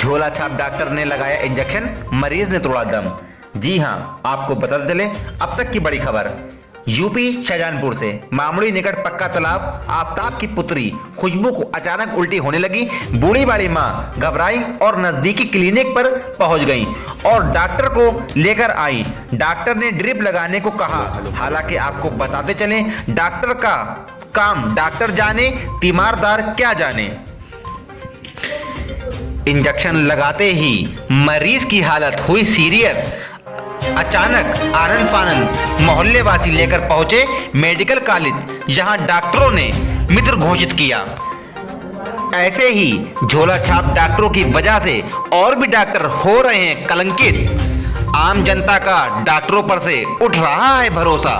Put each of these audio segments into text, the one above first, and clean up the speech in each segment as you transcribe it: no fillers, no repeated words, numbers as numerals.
झोला छाप डॉक्टर ने लगाया इंजेक्शन, मरीज ने तोड़ा दम। जी हां, आपको बताते चले अब तक की बड़ी खबर। यूपी शाहजहानपुर से मामूली निकट पक्का तालाब आफ्ताब की पुत्री खुशबू को अचानक उल्टी होने लगी। बूढ़ी वाली मां घबराई और नजदीकी क्लिनिक पर पहुंच गई और डॉक्टर को लेकर आई। डॉक्टर ने ड्रिप लगाने को कहा। हालांकि आपको बताते चले, डॉक्टर का काम डॉक्टर जाने, तीमारदार क्या जाने। इंजेक्शन लगाते ही मरीज की हालत हुई सीरियस। अचानक आनंद फानंद मोहल्ले वासी लेकर पहुंचे मेडिकल कॉलेज, जहां डॉक्टरों ने मृत घोषित किया। ऐसे ही झोला छाप डॉक्टरों की वजह से और भी डॉक्टर हो रहे हैं कलंकित। आम जनता का डॉक्टरों पर से उठ रहा है भरोसा।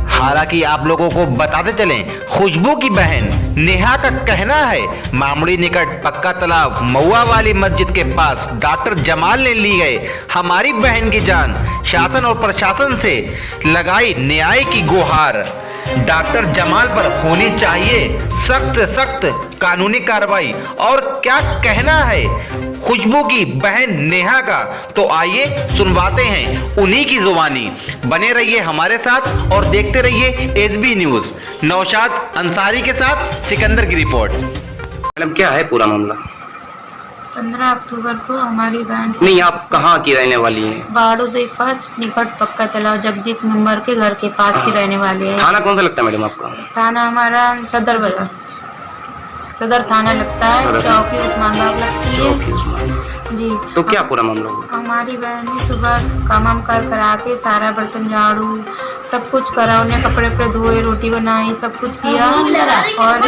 हालांकि आप लोगों को बताते चलें, खुशबू की बहन नेहा का कहना है, मामूली निकट पक्का तालाब मऊआ वाली मस्जिद के पास डॉक्टर जमाल ने ली गए हमारी बहन की जान। शासन और प्रशासन से लगाई न्याय की गुहार। डॉक्टर जमाल पर होनी चाहिए सख्त सख्त कानूनी कार्रवाई। और क्या कहना है खुशबू की बहन नेहा का, तो आइए सुनवाते हैं उन्हीं की जुबानी। बने रहिए हमारे साथ और देखते रहिए एसबी न्यूज। नौशाद अंसारी के साथ सिकंदर की रिपोर्ट। मैडम, क्या है पूरा मामला? 15 अक्टूबर को हमारी बहन नहीं, आप कहाँ की रहने वाली हैं? बाड़ू से फर्स्ट निकट पक्का तालाब जगदीश मेंबर के घर के पास की रहने वाले हैं। थाना कौन सा लगता है मैडम आपका? थाना हमारा सदर बाजार, सदर थाना लगता है। चौकी उस्मानाबाद लगती है जी। तो क्या पूरा मामला हुआ? हमारी बहन ने सुबह काम करा के सारा बर्तन झाड़ू सब कुछ करा, उन्हें कपड़े पे धोए, रोटी बनाई, सब कुछ किया। और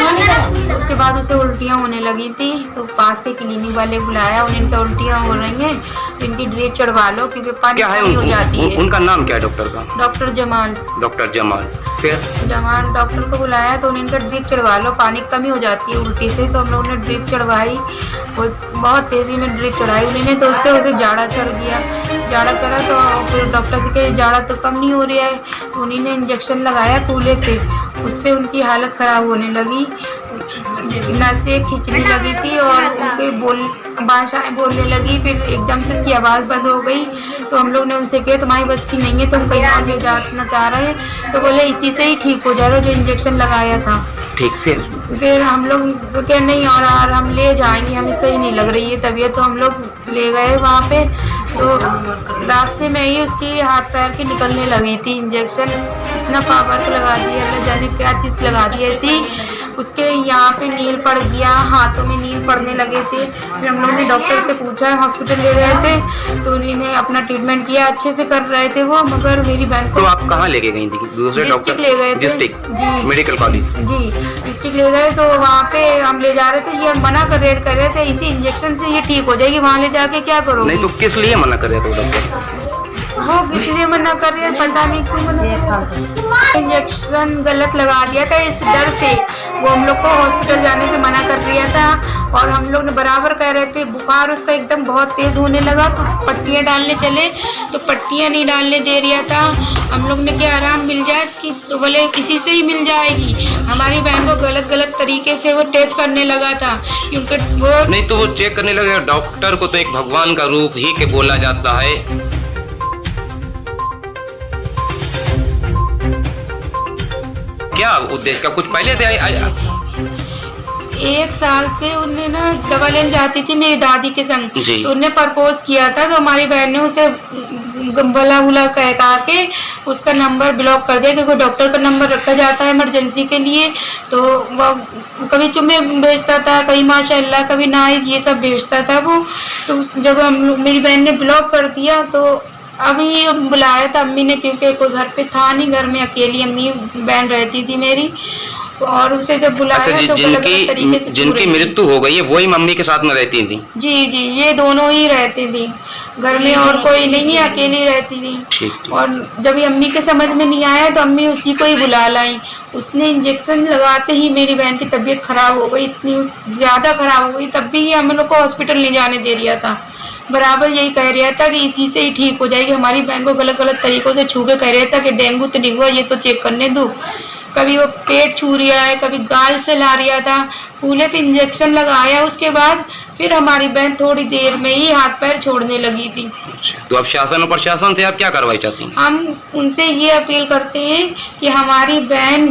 उसके बाद उसे उल्टियाँ होने लगी थी, तो पास के क्लिनिक वाले बुलाया। उन्हें तो उल्टियाँ हो रही हैं, इनकी ड्रिप चढ़वा लो क्योंकि पानी कमी हो जाती है। उनका नाम क्या है डॉक्टर का? डॉक्टर जमाल। डॉक्टर जमाल। फिर जमाल डॉक्टर को बुलाया तो उन्हें ड्रिप चढ़वा लो, पानी कमी हो जाती है उल्टी से। तो हम लोगों ने ड्रिप चढ़वाई, वो बहुत तेज़ी में ड्रिप चढ़ाई उन्होंने, तो उससे उसे जाड़ा चढ़ गया। जाड़ा चढ़ा तो फिर डॉक्टर से कहे जाड़ा तो कम नहीं हो रहा है, तो उन्हीं ने इंजेक्शन लगाया कूल्हे पे। उससे उनकी हालत ख़राब होने लगी, नसें खींचने लगी थी और उनके भाषाएँ बोलने लगी। फिर एकदम से उसकी आवाज़ बंद हो गई। तो हम लोग ने उनसे कहा तुम्हारी बस की नहीं है, तुम कहीं और ले जाना चाह रहे हैं? तो बोले इसी से ही ठीक हो जाएगा जो इंजेक्शन लगाया था। ठीक। फिर हम लोग कहे नहीं और हम ले जाएंगे, हमें सही नहीं लग रही है तबीयत। तो हम लोग ले गए वहाँ पे, तो रास्ते में ही उसकी हाथ पैर की निकलने लगी थी। इंजेक्शन इतना पावर लगा दिया, न जाने क्या चीज़ लगा दी ऐसी। उसके यहाँ पे नील पड़ गया, हाथों में नील पड़ने लगे थे। फिर हम लोग ने डॉक्टर से पूछा, हॉस्पिटल ले गए थे तो उन्होंने अपना ट्रीटमेंट किया, अच्छे से कर रहे थे वो। मगर मेरी बहन को तो आप कहाँ लेके गई थी? दूसरे डॉक्टर ले गए थे। डिस्ट्रिक्ट जी, मेडिकल कॉलेज जी डिस्ट्रिक्ट ले गए। तो वहाँ पे हम ले जा रहे थे, ये मना कर रहे थे इसी इंजेक्शन से ये ठीक हो जाएगी, वहाँ ले जाके क्या करोगे? नहीं, तो किस लिए मना कर रहे थे डॉक्टर? वो इसलिए मना कर रहे हैं, पता नहीं क्यों मना। इंजेक्शन गलत लगा दिया था, इस डर से वो हम लोग को हॉस्पिटल जाने से मना कर दिया था। और हम लोग ने बराबर कह रहे थे, बुखार उसका एकदम बहुत तेज़ होने लगा तो पट्टियाँ डालने चले तो पट्टियाँ नहीं डालने दे रहा था। हम लोग ने क्या आराम मिल जाए कि, तो बोले किसी से ही मिल जाएगी। हमारी बहन को गलत तरीके से वो टेस्ट करने लगा था, क्योंकि वो नहीं तो वो चेक करने लगे। डॉक्टर को तो एक भगवान का रूप ही के बोला जाता है। क्या उद्देश्य का कुछ पहले थे? 1 साल से उन्हें ना दवा लेने जाती थी मेरी दादी के संग, तो उन्हें प्रपोज किया था। तो हमारी बहन ने उसे बुला कह के उसका नंबर ब्लॉक कर दिया, क्योंकि डॉक्टर का नंबर रखा जाता है इमरजेंसी के लिए। तो वो कभी चुम्मे भेजता था, कभी माशाल्लाह, कभी ना, ये सब भेजता था वो। तो जब मेरी बहन ने ब्लॉक कर दिया तो अभी बुलाया था अम्मी ने, क्योंकि कोई घर पे था नहीं, घर में अकेली अम्मी बहन रहती थी मेरी। और उसे जब बुलाया तो गलत तरीके से जिनकी मृत्यु हो गई है वही मम्मी के साथ में रहती थी? जी, ये दोनों ही रहती थी घर में, और कोई नहीं, अकेली रहती थी। और जब ये अम्मी के समझ में नहीं आया तो अम्मी उसी को ही बुला लाई। उसने इंजेक्शन लगाते ही मेरी बहन की तबीयत खराब हो गई, इतनी ज़्यादा खराब हो गई। तब भी ये हम लोग को हॉस्पिटल नहीं जाने दे दिया था, बराबर यही कह रहा था कि इसी से ही ठीक हो जाएगी। हमारी बहन को गलत तरीक़ों से छू के कह रहा था कि डेंगू तो नहीं हुआ, ये तो चेक करने दो। कभी वो पेट छू रहा है, कभी गाल से ला रहा था। कूल्हे पे इंजेक्शन लगाया, उसके बाद फिर हमारी बहन थोड़ी देर में ही हाथ पैर छोड़ने लगी थी। तो अब शासन और प्रशासन से आप क्या कार्रवाई चाहती हैं? हम उनसे ये अपील करते हैं कि हमारी बहन,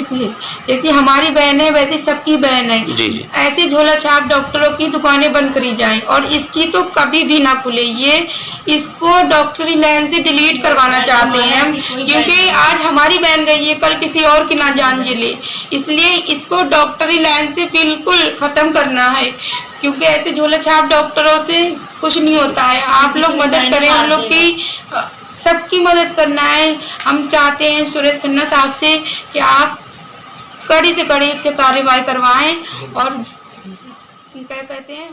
जैसी हमारी बहन है वैसी सबकी बहन है, जी जी। ऐसे झोला छाप डॉक्टरों की दुकानें बंद करी जाएं और इसकी तो कभी भी ना खुले। ये इसको डॉक्टरी लाइन से डिलीट करवाना चाहते हैं हम, क्योंकि आज हमारी बहन गई है, कल किसी और की ना जान जले, इसलिए इसको डॉक्टरी लाइन से बिल्कुल खत्म करना है, क्योंकि ऐसे झोला छाप डॉक्टरों से कुछ नहीं होता है। आप लोग मदद करें, हम लोग की सबकी मदद करना है। हम चाहते हैं सुरेश खन्ना साहब से कि आप कड़ी से कड़ी इससे कार्रवाई करवाएं और क्या कहते हैं